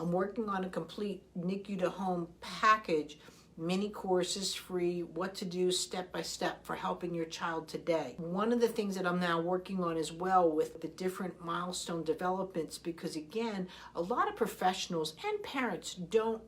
I'm working on a complete NICU to home package, mini courses free, what to do step by step for helping your child today. One of the things that I'm now working on as well with the different milestone developments, because again, a lot of professionals and parents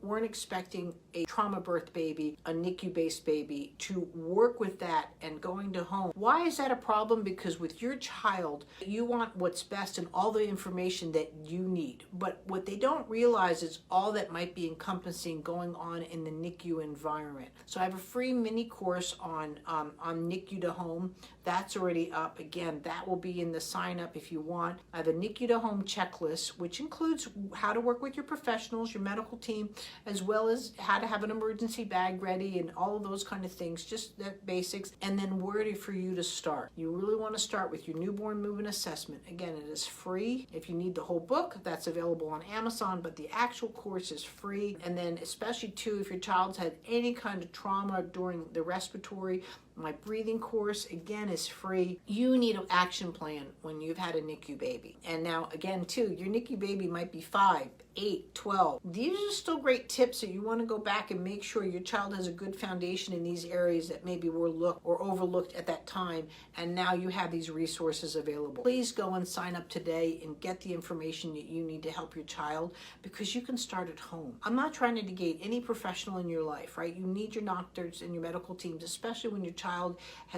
weren't expecting a trauma birth baby, a NICU based baby, to work with that and going to home. Why is that a problem? Because with your child, you want what's best and all the information that you need. But what they don't realize is all that might be encompassing going on in the NICU environment. So I have a free mini course on NICU to home. That's already up. Again, that will be in the sign up if you want. I have a NICU to home checklist, which includes how to work with your professionals, your medical team, as well as how to have an emergency bag ready and all of those kind of things, just the basics, and then where for you to start. You really want to start with your newborn movement assessment. Again, it is free. If you need the whole book, that's available on Amazon, but the actual course is free. And then especially too, if your child's had any kind of trauma during the respiratory, my breathing course, again, is free. You need an action plan when you've had a NICU baby. And now, again, too, your NICU baby might be 5, 8, 12. These are still great tips that you want to go back and make sure your child has a good foundation in these areas that maybe were looked or overlooked at that time, and now you have these resources available. Please go and sign up today and get the information that you need to help your child, because you can start at home. I'm not trying to negate any professional in your life, right? You need your doctors and your medical teams, especially when your child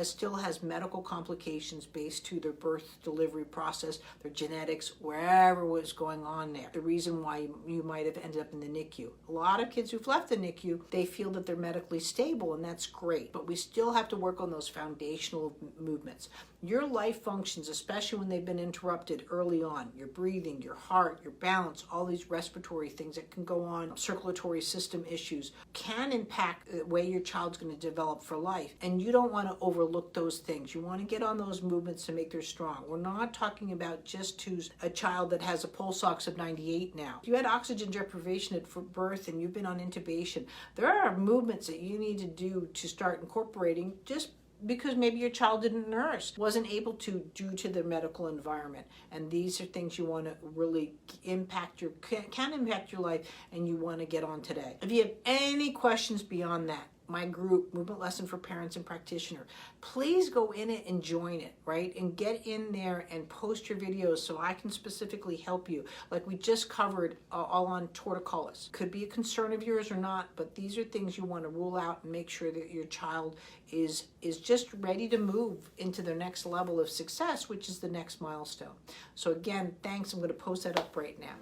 still has medical complications based to their birth delivery process, their genetics, wherever was going on there. The reason why you might have ended up in the NICU. A lot of kids who've left the NICU, they feel that they're medically stable, and that's great, but we still have to work on those foundational movements. Your life functions, especially when they've been interrupted early on, your breathing, your heart, your balance, all these respiratory things that can go on, circulatory system issues, can impact the way your child's going to develop for life. And you don't want to overlook those things. You want to get on those movements to make them strong. We're not talking about just to a child that has a pulse ox of 98 now. If you had oxygen deprivation at birth and you've been on intubation, there are movements that you need to do to start incorporating, just because maybe your child didn't nurse, wasn't able to due to their medical environment. And these are things you want to really can impact your life, and you want to get on today. If you have any questions beyond that, my group, Movement Lesson for Parents and Practitioner, please go in it and join it, right? And get in there and post your videos so I can specifically help you. Like we just covered all on torticollis. Could be a concern of yours or not, but these are things you want to rule out and make sure that your child is just ready to move into their next level of success, which is the next milestone. So again, thanks. I'm going to post that up right now.